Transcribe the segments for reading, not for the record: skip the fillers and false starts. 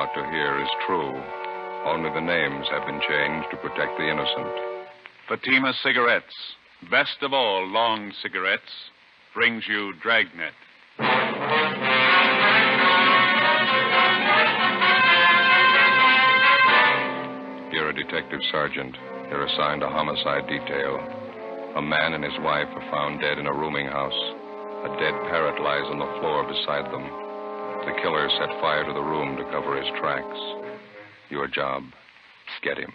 about to hear is true. Only the names have been changed to protect the innocent. Fatima Cigarettes, best of all long cigarettes, brings you Dragnet. You're a detective sergeant. You're assigned a homicide detail. A man and his wife are found dead in a rooming house. A dead parrot lies on the floor beside them. The killer set fire to the room to cover his tracks. Your job, get him.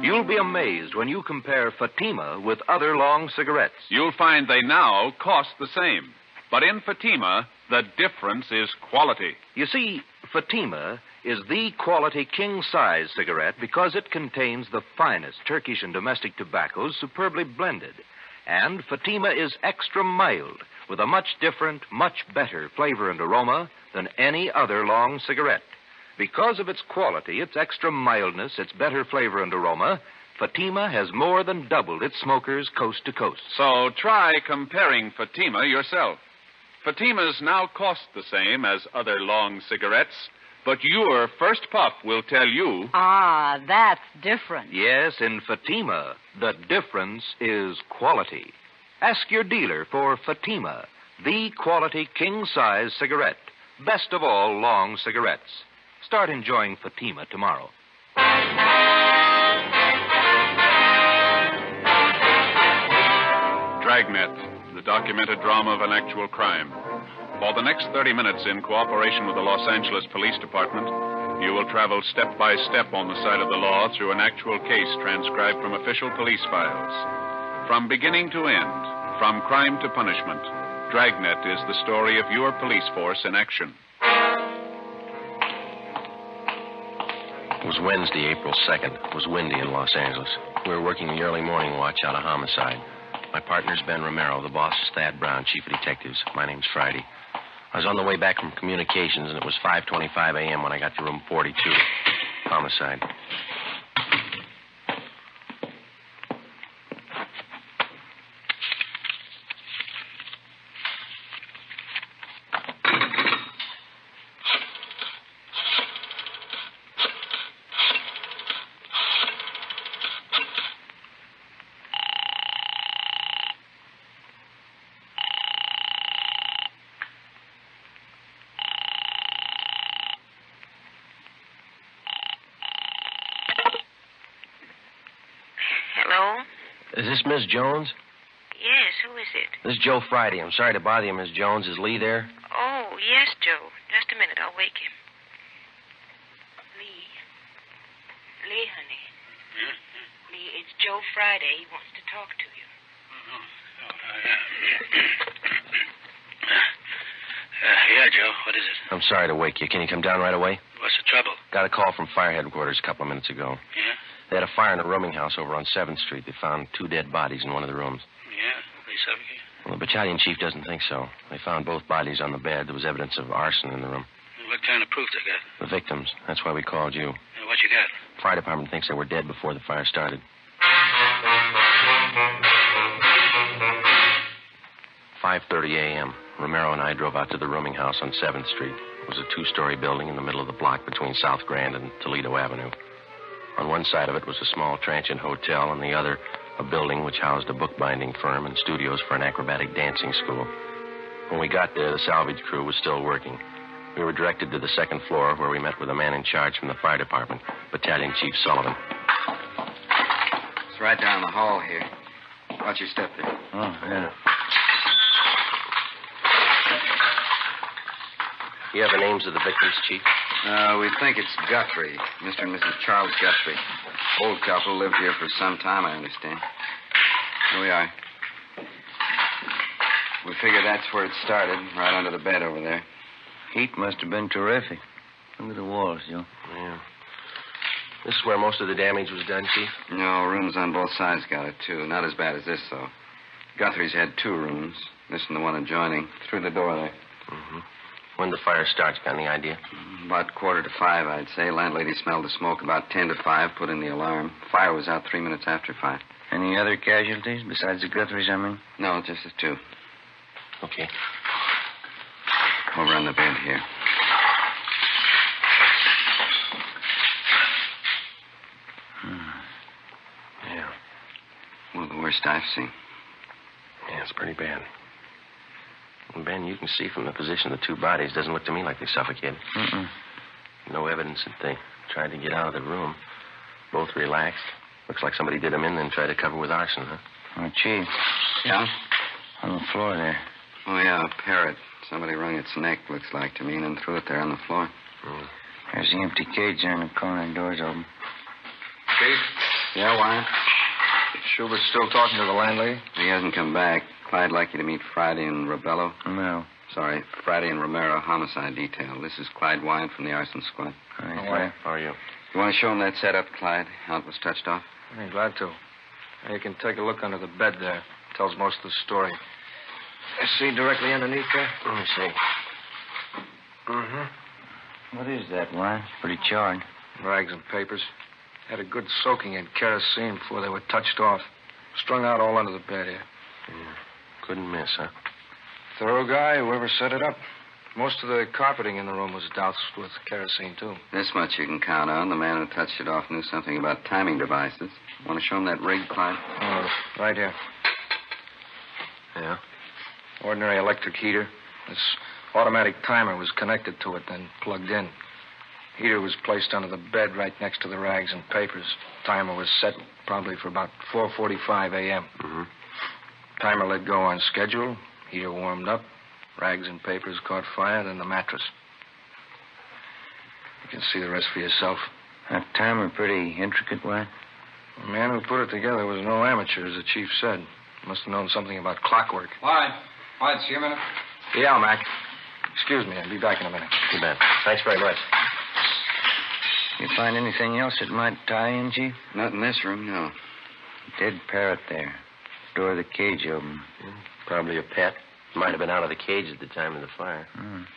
You'll be amazed when you compare Fatima with other long cigarettes. You'll find they now cost the same. But in Fatima, the difference is quality. You see, Fatima is the quality king-size cigarette because it contains the finest Turkish and domestic tobaccos superbly blended. And Fatima is extra mild with a much different, much better flavor and aroma than any other long cigarette. Because of its quality, its extra mildness, its better flavor and aroma, Fatima has more than doubled its smokers coast to coast. So try comparing Fatima yourself. Fatimas now cost the same as other long cigarettes, but your first puff will tell you... Ah, that's different. Yes, in Fatima, the difference is quality. Ask your dealer for Fatima, the quality king-size cigarette. Best of all long cigarettes. Start enjoying Fatima tomorrow. Dragnet, the documented drama of an actual crime. For the next 30 minutes, in cooperation with the Los Angeles Police Department, you will travel step by step on the side of the law through an actual case transcribed from official police files. From beginning to end, from crime to punishment, Dragnet is the story of your police force in action. It was Wednesday, April 2nd. It was windy in Los Angeles. We were working the early morning watch out of homicide. My partner's Ben Romero. The boss is Thad Brown, chief of detectives. My name's Friday. I was on the way back from communications, and it was 5:25 a.m. when I got to room 42. Homicide. Hello? Is this Miss Jones? Yes, who is it? This is Joe Friday. I'm sorry to bother you, Miss Jones. Is Lee there? Oh, yes, Joe. Just a minute, I'll wake him. Lee, honey. Lee, it's Joe Friday. He wants to talk to you. Yeah, Joe. What is it? I'm sorry to wake you. Can you come down right away? What's the trouble? Got a call from fire headquarters a couple of minutes ago. Yeah? They had a fire in a rooming house over on 7th Street. They found 2 dead bodies in one of the rooms. Yeah? They suffocated? Well, the battalion chief doesn't think so. They found both bodies on the bed. There was evidence of arson in the room. What kind of proof they got? The victims. That's why we called you. What you got? Fire department thinks they were dead before the fire started. 5:30 a.m. Romero and I drove out to the rooming house on 7th Street. It was a 2-story building in the middle of the block between South Grand and Toledo Avenue. On one side of it was a small transient hotel, and the other, a building which housed a bookbinding firm and studios for an acrobatic dancing school. When we got there, the salvage crew was still working. We were directed to the 2nd floor, where we met with a man in charge from the fire department, Battalion Chief Sullivan. It's right down the hall here. Watch your step there. Oh, yeah. You have the names of the victims, Chief? We think it's Guthrie, Mr. and Mrs. Charles Guthrie. Old couple, lived here for some time, I understand. Here we are. We figure that's where it started, right under the bed over there. Heat must have been terrific. Look at the walls, Joe. Yeah. This is where most of the damage was done, Chief? No, rooms on both sides got it, too. Not as bad as this, though. Guthrie's had 2 rooms. This and the one adjoining. Through the door there. Mm-hmm. When the fire starts, got any idea? About 4:45, I'd say. Landlady smelled the smoke about 10 to 5, put in the alarm. Fire was out 3 minutes after 5. Any other casualties besides the Guthries, I mean? No, just the 2. Okay. Over on the bed here. Yeah. Well, the worst I've seen. Yeah, it's pretty bad. And Ben, you can see from the position of the two bodies, doesn't look to me like they suffocated. No evidence that they tried to get out of the room. Both relaxed. Looks like somebody did them in, then tried to cover with arson, huh? Oh, Chief. Yeah? On the floor there. Oh, yeah, a parrot. Somebody wrung its neck, looks like to me, and then threw it there on the floor. There's the empty cage there in the corner. Door's open. Chief? Yeah, Wyatt? Schubert's still talking to the landlady? He hasn't come back. Clyde'd like you to meet Friday and Rebello. No. Sorry, Friday and Romero, homicide detail. This is Clyde Wyatt from the arson squad. Hi, Wyatt. How are you? You want to show him that setup, Clyde? How it was touched off? I'm glad to. You can take a look under the bed there. Tells most of the story. You see directly underneath there? Let me see. What is that, Wyatt? Pretty charred. Rags and papers. Had a good soaking in kerosene before they were touched off. Strung out all under the bed here. Couldn't miss, huh? Thorough guy, whoever set it up. Most of the carpeting in the room was doused with kerosene, too. This much you can count on. The man who touched it off knew something about timing devices. Want to show him that rig, Clyde? Oh, right here. Yeah? Ordinary electric heater. This automatic timer was connected to it, then plugged in. Heater was placed under the bed right next to the rags and papers. Timer was set probably for about 4:45 a.m. Timer let go on schedule. Heater warmed up. Rags and papers caught fire, then the mattress. You can see the rest for yourself. That timer pretty intricate, Wyatt? The man who put it together was no amateur, as the chief said. Must have known something about clockwork. Wyatt, see you a minute. Yeah, Mac. Excuse me, I'll be back in a minute. Too bad. Thanks very much. You find anything else that might tie in, Chief? Not in this room, no. Dead parrot there. Door of the cage open. Probably a pet. Might have been out of the cage at the time of the fire.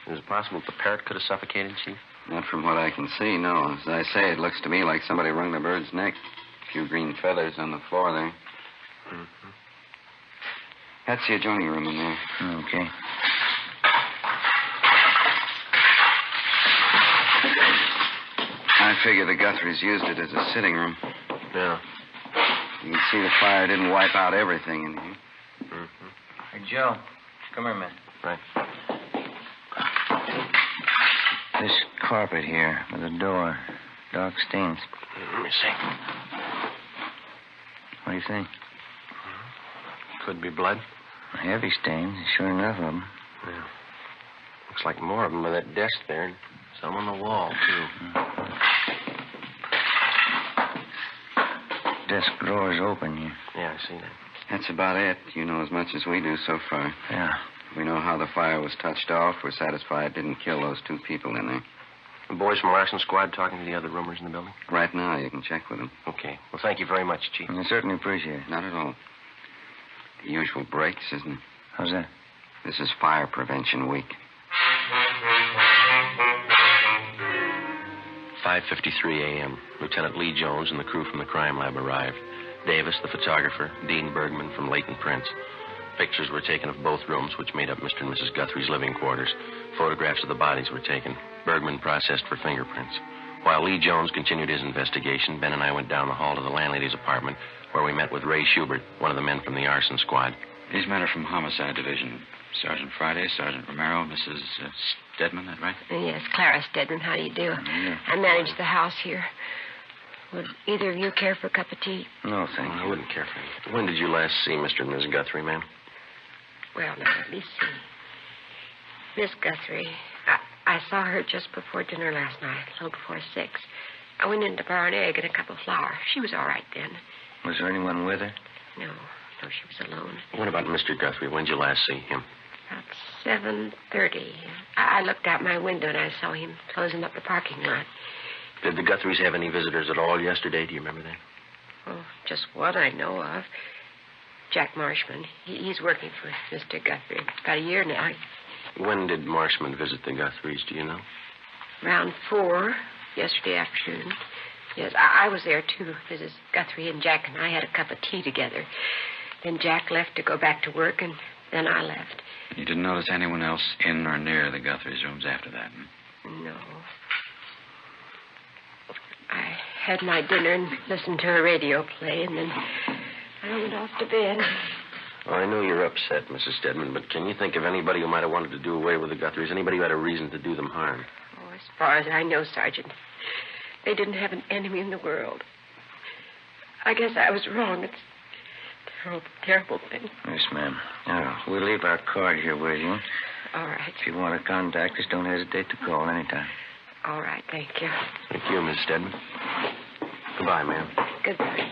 Is it possible that the parrot could have suffocated, Chief? Not from what I can see, no. As I say, it looks to me like somebody wrung the bird's neck. A few green feathers on the floor there. That's the adjoining room in there. Okay. I figure the Guthries used it as a sitting room. Yeah. You can see the fire didn't wipe out everything in here. Hey, Joe. Come here, man. Right. This carpet here with a door. Dark stains. Let me see. What do you think? Could be blood. Heavy stains. Sure enough of them. Yeah. Looks like more of them by that desk there. And some on the wall, too. Desk drawer's open here. Yeah, I see that. That's about it. You know as much as we do so far. Yeah. We know how the fire was touched off. We're satisfied it didn't kill those two people in there. The boys from our arson squad talking to the other roomers in the building? Right now, you can check with them. Okay. Well, thank you very much, Chief. I certainly appreciate it. Not at all. The usual breaks, isn't it? How's that? This is Fire Prevention Week. 5:53 a.m. Lieutenant Lee Jones and the crew from the crime lab arrived. Davis, the photographer, Dean Bergman from Leighton Prints. Pictures were taken of both rooms, which made up Mr. and Mrs. Guthrie's living quarters. Photographs of the bodies were taken. Bergman processed for fingerprints. While Lee Jones continued his investigation, Ben and I went down the hall to the landlady's apartment, where we met with Ray Schubert, one of the men from the arson squad. These men are from Homicide Division. Sergeant Friday, Sergeant Romero, Mrs. Stedman, that right? Yes, Clara Stedman. How do you do? I manage the house here. Would either of you care for a cup of tea? No, thank you. I wouldn't care for it. When did you last see Mr. and Mrs. Guthrie, ma'am? Well, now, let me see. Miss Guthrie, I saw her just before dinner last night, a little before 6. I went in to borrow an egg and a cup of flour. She was all right then. Was there anyone with her? No, she was alone. What about Mr. Guthrie? When did you last see him? About 7:30. I looked out my window and I saw him closing up the parking lot. Did the Guthries have any visitors at all yesterday? Do you remember that? Oh, just one I know of. Jack Marshman. He's working for Mr. Guthrie. About a year now. When did Marshman visit the Guthries? Do you know? Around 4 yesterday afternoon. Yes, I was there, too. Mrs. Guthrie and Jack and I had a cup of tea together. Then Jack left to go back to work, and Then I left. You didn't notice anyone else in or near the Guthrie's rooms after that, No. I had my dinner and listened to a radio play, and then I went off to bed. Well, I know you're upset, Mrs. Stedman, but can you think of anybody who might have wanted to do away with the Guthries? Anybody who had a reason to do them harm? Oh, as far as I know, Sergeant, they didn't have an enemy in the world. I guess I was wrong. It's a terrible, terrible thing. Yes, ma'am. Now, we'll leave our card here with you. All right. If you want to contact us, don't hesitate to call anytime. All right, thank you. Thank you, Miss Stedman. Goodbye, ma'am. Goodbye.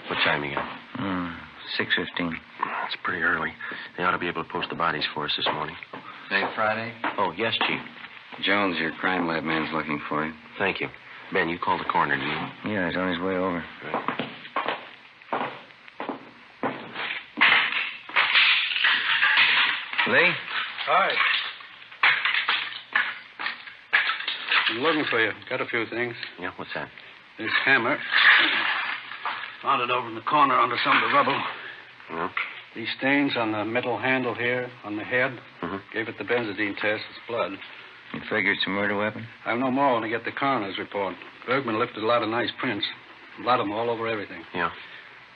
What time you got? 6:15. That's pretty early. They ought to be able to post the bodies for us this morning. Today, Friday? Oh, yes, Chief. Jones, your crime lab man's looking for you. Thank you. Ben, you called the coroner, didn't you? Yeah, he's on his way over. Lee? Hi. I'm looking for you. Got a few things. Yeah, what's that? This hammer. Found it over in the corner under some of the rubble. Yeah? These stains on the metal handle here, on the head. Mm-hmm. Gave it the benzodine test. It's blood. You figure it's a murder weapon? I have no more when I get the coroner's report. Bergman lifted a lot of nice prints. A lot of them all over everything. Yeah.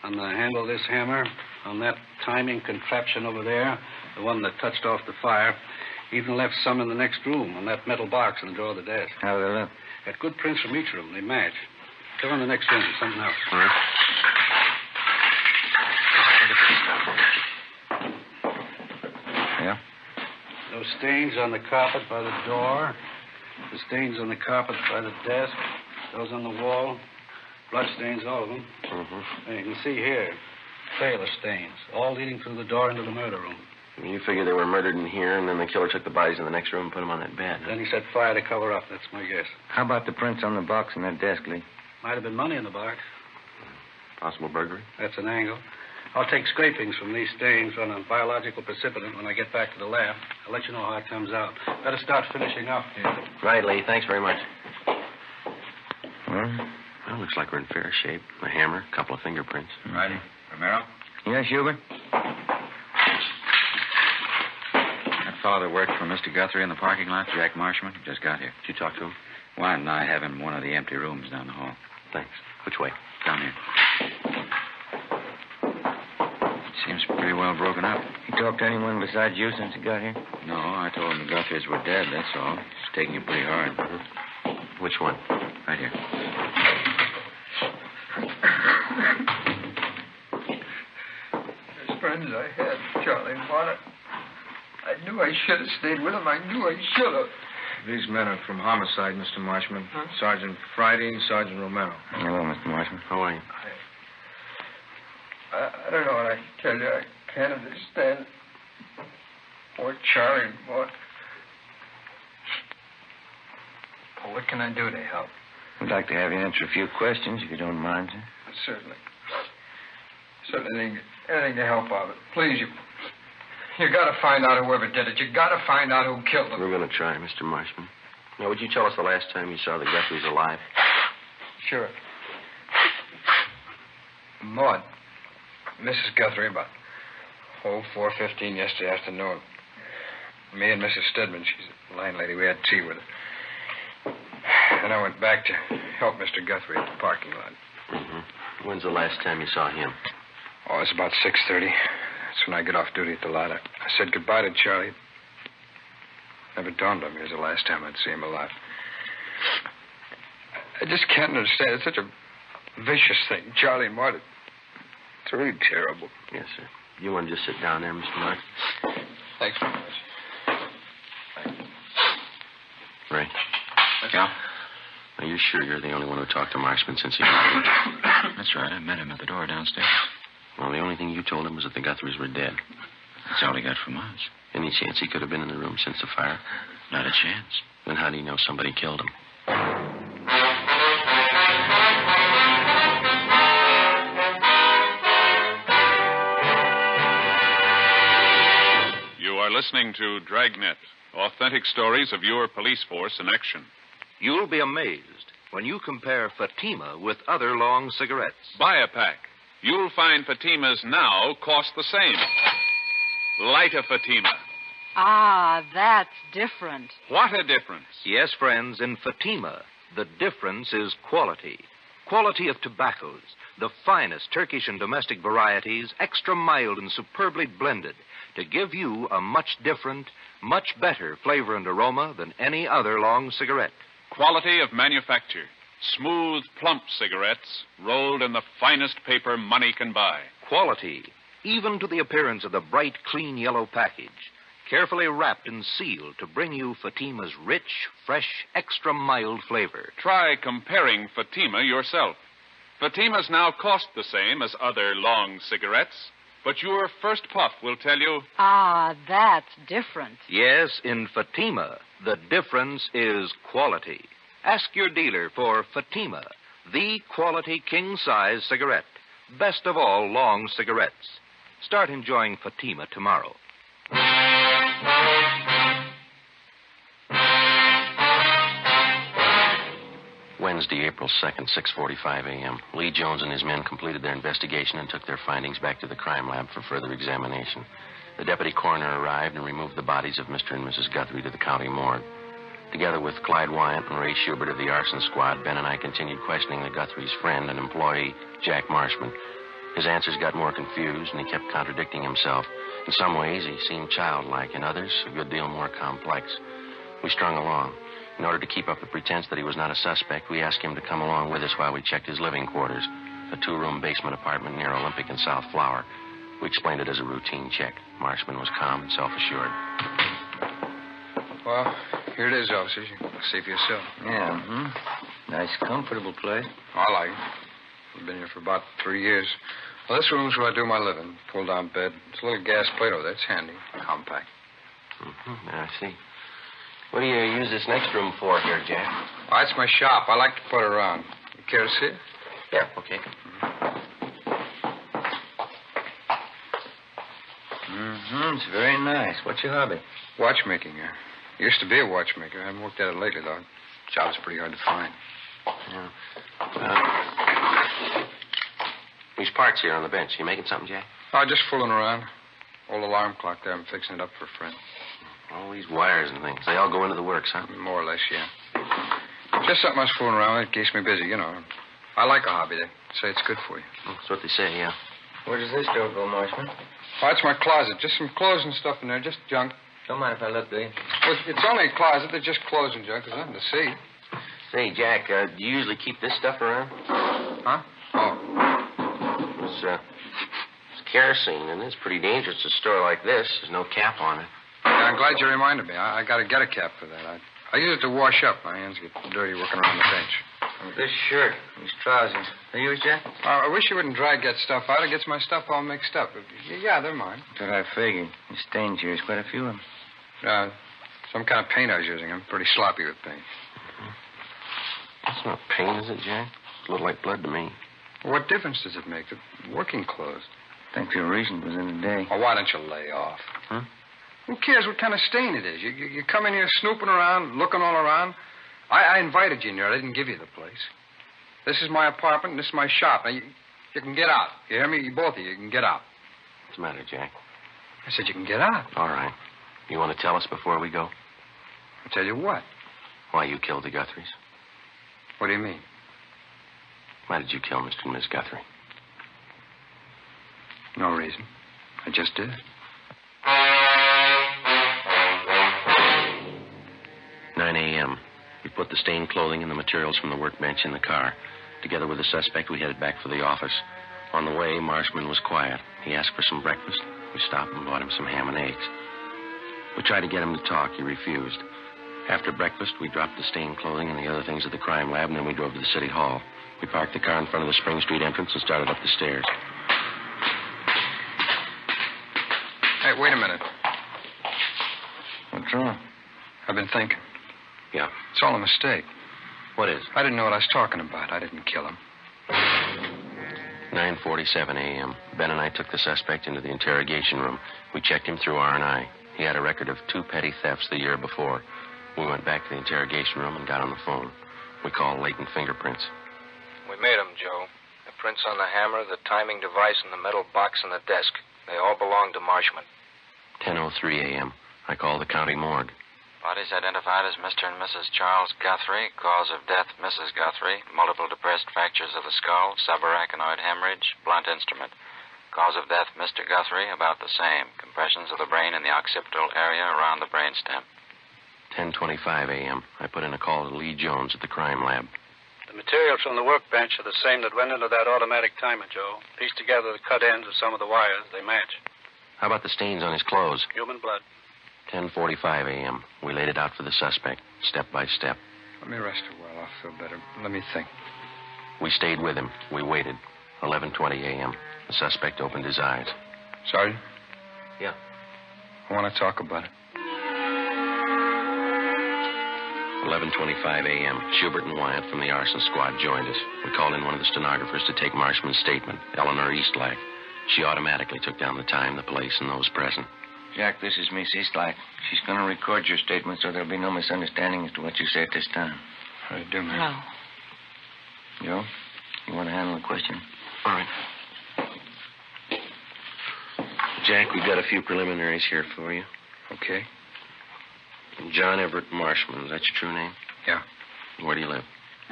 On the handle of this hammer, on that timing contraption over there, the one that touched off the fire, even left some in the next room, on that metal box in the drawer of the desk. How do they look? Got good prints from each room. They match. Go in the next room. Something else. All right. Yeah? Those stains on the carpet by the door. The stains on the carpet by the desk. Those on the wall. Blood stains, all of them. Mm-hmm. And you can see here, trail of stains, all leading through the door into the murder room. You figure they were murdered in here, and then the killer took the bodies in the next room and put them on that bed. Then he set fire to cover up. That's my guess. How about the prints on the box in that desk, Lee? Might have been money in the box. Possible burglary? That's an angle. I'll take scrapings from these stains on a biological precipitant when I get back to the lab. I'll let you know how it comes out. Better start finishing up here. Right, Lee. Thanks very much. Well? Well, looks like we're in fair shape. A hammer, a couple of fingerprints. Righty. Romero? Yes, Hubert? That fellow that worked for Mr. Guthrie in the parking lot, Jack Marshman, just got here. Did you talk to him? Wyatt and I have him in one of the empty rooms down the hall. Thanks. Which way? Down here. Seems pretty well broken up. You talked to anyone besides you since you got here? No, I told him the Guthries were dead, that's all. It's taking him pretty hard. Which one? Right here. As friends I had, Charlie and Marta. I knew I should have stayed with them. I knew I should have. These men are from homicide, Mr. Marshman. Huh? Sergeant Friday and Sergeant Romero. Hello, Mr. Marshman. How are you? I don't know what I can tell you. I can't understand. Poor Charlie and Marta. Oh, what can I do to help? We'd like to have you answer a few questions, if you don't mind, sir. Certainly. Anything to help out. Please, you got to find out whoever did it. You got to find out who killed them. We're going to try, Mr. Marshman. Now, would you tell us the last time you saw the Guthries alive? Sure. Maud, Mrs. Guthrie, about 4:15 yesterday afternoon. Me and Mrs. Stedman, she's the landlady, we had tea with her. Then I went back to help Mr. Guthrie at the parking lot. Mm-hmm. When's the last time you saw him? Oh, it's about 6:30. That's when I get off duty at the lot. I said goodbye to Charlie. Never dawned on me as the last time I'd see him alive. I just can't understand. It's such a vicious thing. Charlie and Marta. It's really terrible. Yes, sir. You want to just sit down there, Mr. Mark? Thanks very much. Ray. Yeah? Are you sure you're the only one who talked to Marshman since he got here? That's right. I met him at the door downstairs. Well, the only thing you told him was that the Guthries were dead. That's all he got from us. Any chance he could have been in the room since the fire? Not a chance. Then how do you know somebody killed him? You are listening to Dragnet, authentic stories of your police force in action. You'll be amazed. when you compare Fatima with other long cigarettes. Buy a pack. You'll find Fatimas now cost the same. Light a Fatima. Ah, that's different. What a difference. Yes, friends, in Fatima, the difference is quality. Quality of tobaccos, the finest Turkish and domestic varieties, extra mild and superbly blended, to give you a much different, much better flavor and aroma than any other long cigarette. Quality of manufacture. Smooth, plump cigarettes rolled in the finest paper money can buy. Quality, even to the appearance of the bright, clean yellow package, carefully wrapped and sealed to bring you Fatima's rich, fresh, extra mild flavor. Try comparing Fatima yourself. Fatimas now cost the same as other long cigarettes, but your first puff will tell you... Ah, that's different. Yes, in Fatima, the difference is quality. Ask your dealer for Fatima, the quality king-size cigarette. Best of all long cigarettes. Start enjoying Fatima tomorrow. Wednesday, April 2nd, 6:45 a.m. Lee Jones and his men completed their investigation and took their findings back to the crime lab for further examination. The deputy coroner arrived and removed the bodies of Mr. and Mrs. Guthrie to the county morgue. Together with Clyde Wyant and Ray Schubert of the arson squad, Ben and I continued questioning the Guthrie's friend and employee, Jack Marshman. His answers got more confused, and he kept contradicting himself. In some ways, he seemed childlike. In others, a good deal more complex. We strung along. In order to keep up the pretense that he was not a suspect, we asked him to come along with us while we checked his living quarters, a two-room basement apartment near Olympic and South Flower. We explained it as a routine check. Marshman was calm and self-assured. Well, here it is, officers. You can see for yourself. Yeah, Nice, comfortable place. I like it. I've been here for about 3 years. Well, this room's where I do my living. Pull-down bed. It's a little gas plate over there. It's handy. Compact. I see. What do you use this next room for here, Jack? Oh, it's my shop. I like to put it around. You care to see it? Yeah, okay. It's very nice. What's your hobby? Watchmaking. Used to be a watchmaker. I haven't worked at it lately, though. Job's pretty hard to find. Yeah. These parts here on the bench. You making something, Jack? Oh, just fooling around. Old alarm clock there. I'm fixing it up for a friend. All these wires and things. They all go into the works, huh? More or less, yeah. Just something I was fooling around with. It keeps me busy, you know. I like a hobby. They say it's good for you. That's what they say, yeah. Where does this door go, Marshman? Oh, it's my closet. Just some clothes and stuff in there. Just junk. Don't mind if I look, do you? Well, it's only a closet. There's just clothes and junk. There's nothing to see. Say, Jack, do you usually keep this stuff around? Huh? Oh. It's kerosene, and it's pretty dangerous to store like this. There's no cap on it. Yeah, I'm glad you reminded me. I got to get a cap for that. I use it to wash up. My hands get dirty working around the bench. This shirt, these trousers. Are yours, Jack? I wish you wouldn't drag that stuff out. It gets my stuff all mixed up. Yeah, they're mine. That's what I figured. The stains here is quite a few of them. Some kind of paint I was using. I'm pretty sloppy with paint. That's not paint, is it, Jack? It looked like blood to me. Well, what difference does it make? The working clothes. Thanks for your reason was in the day. Oh, why don't you lay off? Huh? Who cares what kind of stain it is? You come in here snooping around, looking all around. I invited you in here. I didn't give you the place. This is my apartment, and this is my shop. Now, you can get out. You hear me? You both of you can get out. What's the matter, Jack? I said you can get out. All right. You want to tell us before we go? I'll tell you what. Why you killed the Guthries? What do you mean? Why did you kill Mr. and Miss Guthrie? No reason. I just did. 9 a.m. We put the stained clothing and the materials from the workbench in the car. Together with the suspect, we headed back for the office. On the way, Marshman was quiet. He asked for some breakfast. We stopped and bought him some ham and eggs. We tried to get him to talk. He refused. After breakfast, we dropped the stained clothing and the other things at the crime lab, and then we drove to the city hall. We parked the car in front of the Spring Street entrance and started up the stairs. Hey, wait a minute. What's wrong? I've been thinking. Yeah. It's all a mistake. What is? I didn't know what I was talking about. I didn't kill him. 9:47 a.m. Ben and I took the suspect into the interrogation room. We checked him through R&I. He had a record of 2 petty thefts the year before. We went back to the interrogation room and got on the phone. We call latent fingerprints. We made them, Joe. The prints on the hammer, the timing device, and the metal box on the desk. They all belong to Marshman. 10:03 a.m. I call the county morgue. Bodies identified as Mr. and Mrs. Charles Guthrie. Cause of death, Mrs. Guthrie. Multiple depressed fractures of the skull, subarachnoid hemorrhage, blunt instrument. Cause of death, Mr. Guthrie, about the same. Compressions of the brain in the occipital area around the brainstem. 10:25 a.m. I put in a call to Lee Jones at the crime lab. The materials from the workbench are the same that went into that automatic timer, Joe. Piece together the cut ends of some of the wires. They match. How about the stains on his clothes? Human blood. 10:45 a.m. We laid it out for the suspect, step by step. Let me rest a while. I'll feel better. Let me think. We stayed with him. We waited. 11:20 a.m. The suspect opened his eyes. Sergeant? Yeah? I want to talk about it. 11:25 a.m. Schubert and Wyatt from the arson squad joined us. We called in one of the stenographers to take Marshman's statement, Eleanor Eastlack. She automatically took down the time, the place, and those present. Jack, this is Miss Eastlack. She's going to record your statement so there'll be no misunderstanding as to what you say at this time. How do you do, man? Hello. Joe, you want to handle the question? All right. Jack, we've got a few preliminaries here for you. Okay. John Everett Marshman, is that your true name? Yeah. Where do you live?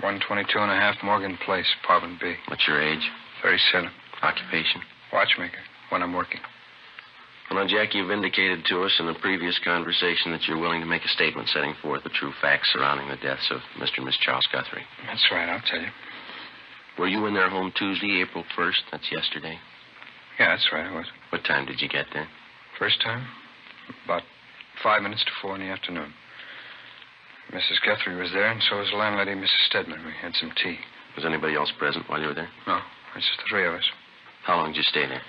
122.5 Morgan Place, apartment B. What's your age? 37. Occupation? Watchmaker, when I'm working. Well, now, Jack, you've indicated to us in a previous conversation that you're willing to make a statement setting forth the true facts surrounding the deaths of Mr. and Miss Charles Guthrie. That's right, I'll tell you. Were you in their home Tuesday, April 1st? That's yesterday. Yeah, that's right, I was. What time did you get there? First time? About 5 minutes to 4 in the afternoon. Mrs. Guthrie was there, and so was the landlady, Mrs. Stedman. We had some tea. Was anybody else present while you were there? No, it's just the three of us. How long did you stay there?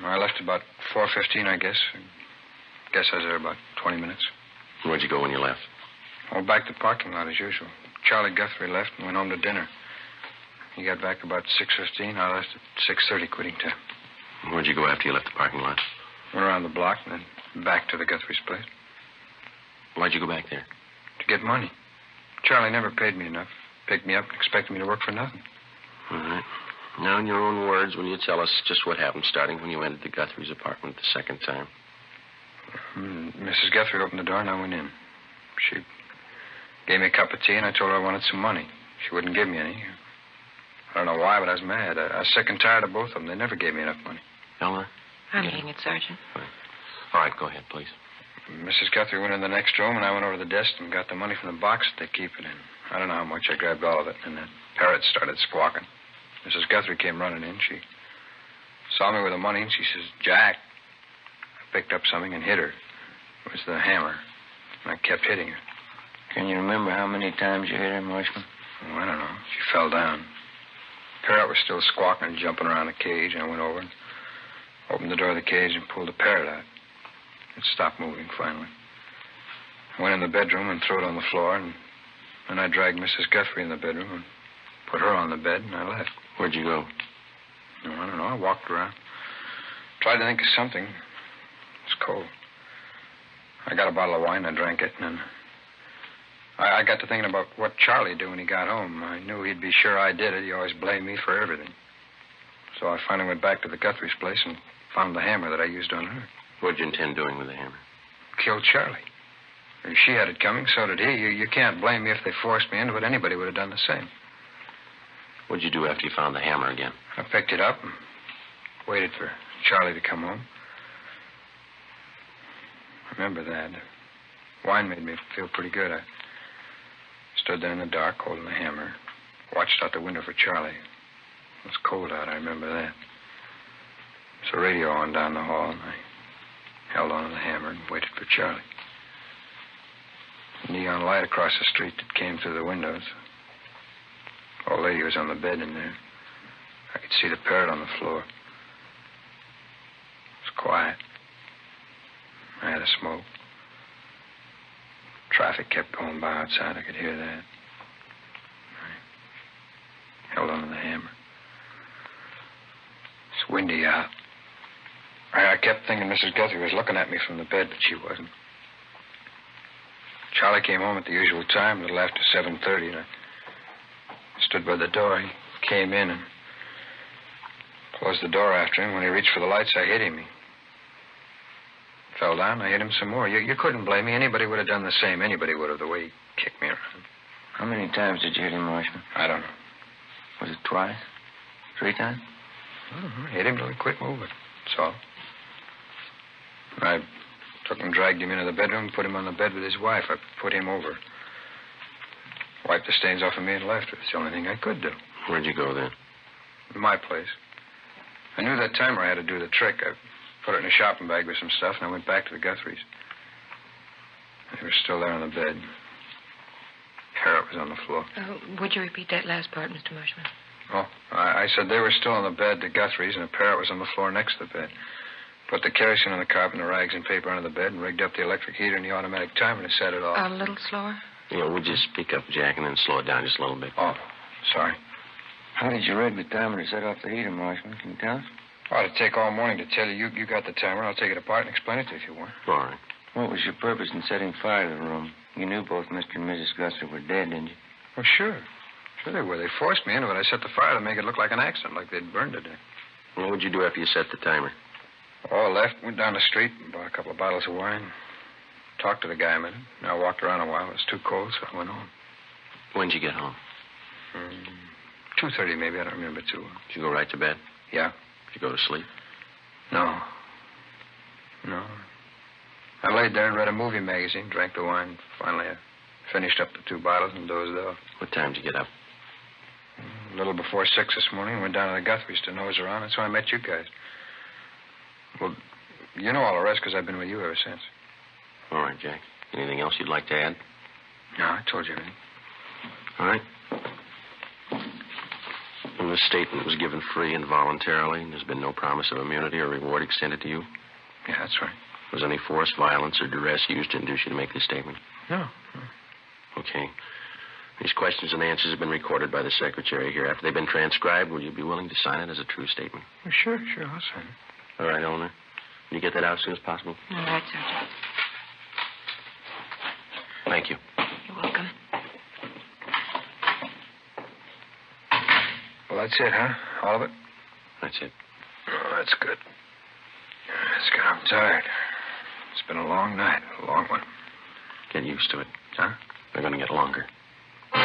I left about 4:15, I guess. Guess I was there about 20 minutes. Where'd you go when you left? Well, back to the parking lot as usual. Charlie Guthrie left and went home to dinner. He got back about 6:15. I left at 6:30, quitting time. Where'd you go after you left the parking lot? Went around the block and then back to the Guthrie's place. Why'd you go back there? To get money. Charlie never paid me enough. Picked me up and expected me to work for nothing. All right. Now, in your own words, will you tell us just what happened starting when you entered the Guthrie's apartment the second time? Mrs. Guthrie opened the door and I went in. She gave me a cup of tea and I told her I wanted some money. She wouldn't give me any. I don't know why, but I was mad. I was sick and tired of both of them. They never gave me enough money. Eleanor? I'm getting it, Sergeant. All right, go ahead, please. Mrs. Guthrie went in the next room and I went over to the desk and got the money from the box that they keep it in. I don't know how much. I grabbed all of it and that Parrot started squawking. Mrs. Guthrie came running in. She saw me with the money, and she says, Jack. I picked up something and hit her. It was the hammer. And I kept hitting her. Can you remember how many times you hit her, Marshman? Oh, I don't know. She fell down. Parrot was still squawking and jumping around the cage, and I went over and opened the door of the cage and pulled the parrot out. It stopped moving finally. I went in the bedroom and threw it on the floor, and then I dragged Mrs. Guthrie in the bedroom and put her on the bed, and I left. Where'd you go? No, I don't know. I walked around. Tried to think of something. It's cold. I got a bottle of wine. I drank it, and then I got to thinking about what Charlie'd do when he got home. I knew he'd be sure I did it. He always blamed me for everything. So I finally went back to the Guthrie's place and found the hammer that I used on her. What'd you intend doing with the hammer? Killed Charlie. If she had it coming, so did he. You can't blame me if they forced me into it. Anybody would have done the same. What'd you do after you found the hammer again? I picked it up and waited for Charlie to come home. I remember that. Wine made me feel pretty good. I stood there in the dark holding the hammer, watched out the window for Charlie. It was cold out, I remember that. There was a radio on down the hall, and I held on to the hammer and waited for Charlie. The neon light across the street that came through the windows. The old lady was on the bed in there. I could see the parrot on the floor. It was quiet. I had a smoke. Traffic kept going by outside. I could hear that. I held on to the hammer. It's windy out. I kept thinking Mrs. Guthrie was looking at me from the bed, but she wasn't. Charlie came home at the usual time, a little after 7:30, and I stood by the door. He came in and closed the door after him. When he reached for the lights, I hit him. He fell down. I hit him some more. You couldn't blame me. Anybody would have done the same. Anybody would have, the way he kicked me around. How many times did you hit him, Marshman? I don't know. Was it twice? 3 times? I don't know. I hit him till he quit moving. That's all. I took him, dragged him into the bedroom, put him on the bed with his wife. I put him over. Wiped the stains off of me and left. It's the only thing I could do. Where'd you go then? My place. I knew that timer had to do the trick. I put it in a shopping bag with some stuff, and I went back to the Guthries. They were still there on the bed. Parrot was on the floor. Would you repeat that last part, Mr. Marshman? Oh, I said they were still on the bed, the Guthries, and the Parrot was on the floor next to the bed. Put the kerosene on the carpet and the rags and paper under the bed and rigged up the electric heater and the automatic timer to set it off. A little slower? Yeah, we'll just speak up, Jack, and then slow it down just a little bit. Oh, sorry. How did you rig the timer to set off the heater, Marshman? Can you tell us? Oh, it'd take all morning to tell you. You got the timer. I'll take it apart and explain it to you if you want. All right. What was your purpose in setting fire to the room? You knew both Mr. and Mrs. Guthrie were dead, didn't you? Well, sure. Sure they were. They forced me into it. I set the fire to make it look like an accident, like they'd burned to death. What would you do after you set the timer? Oh, left, went down the street, bought a couple of bottles of wine, talked to the guy a minute. I walked around a while. It was too cold, so I went home. When'd you get home? 2:30 maybe. I don't remember too well. Did you go right to bed? Yeah. Did you go to sleep? No. I laid there and read a movie magazine, drank the wine. Finally, I finished up the 2 bottles and dozed off. What time did you get up? A little before 6 this morning. Went down to the Guthries to nose around. That's how I met you guys. Well, you know all the rest because I've been with you ever since. All right, Jack. Anything else you'd like to add? No, I told you everything. All right. And this statement was given free and voluntarily, and there's been no promise of immunity or reward extended to you? Yeah, that's right. Was any force, violence, or duress used to induce you to make this statement? No. Okay. These questions and answers have been recorded by the secretary here. After they've been transcribed, will you be willing to sign it as a true statement? Well, sure, I'll sign it. All right, Eleanor. Can you get that out as soon as possible? All right, Sergeant. Thank you. You're welcome. Well, that's it, huh? All of it? That's it. Oh, that's good. That's good. I'm tired. It's been a long night, a long one. Get used to it. Huh? They're going to get longer. The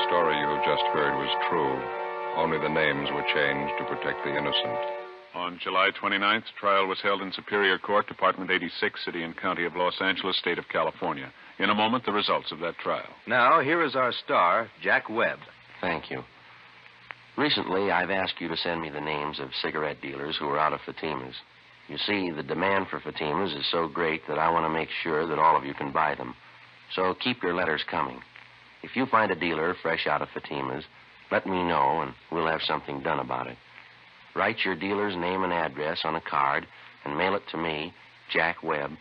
story you have just heard was true. Only the names were changed to protect the innocent. On July 29th, trial was held in Superior Court, Department 86, City and County of Los Angeles, State of California. In a moment, the results of that trial. Now, here is our star, Jack Webb. Thank you. Recently, I've asked you to send me the names of cigarette dealers who are out of Fatimas. You see, the demand for Fatimas is so great that I want to make sure that all of you can buy them. So keep your letters coming. If you find a dealer fresh out of Fatimas, let me know, and we'll have something done about it. Write your dealer's name and address on a card and mail it to me, Jack Webb,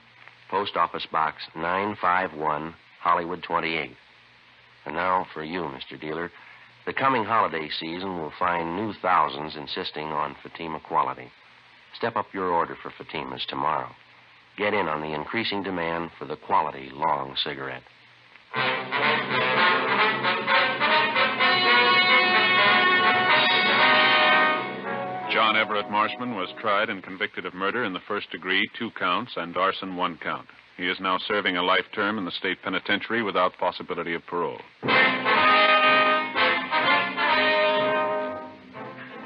Post Office Box 951, Hollywood 28. And now for you, Mr. Dealer. The coming holiday season will find new thousands insisting on Fatima quality. Step up your order for Fatimas tomorrow. Get in on the increasing demand for the quality long cigarette. John Everett Marshman was tried and convicted of murder in the first degree, 2 counts, and arson, 1 count. He is now serving a life term in the state penitentiary without possibility of parole.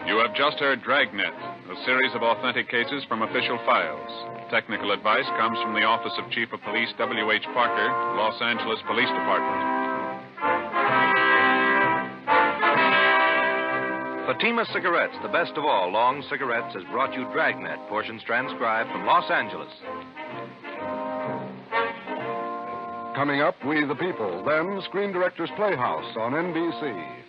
You have just heard Dragnet, a series of authentic cases from official files. Technical advice comes from the Office of Chief of Police W.H. Parker, Los Angeles Police Department. Fatima Cigarettes, the best of all long cigarettes, has brought you Dragnet, portions transcribed from Los Angeles. Coming up, We the People, then Screen Directors Playhouse on NBC.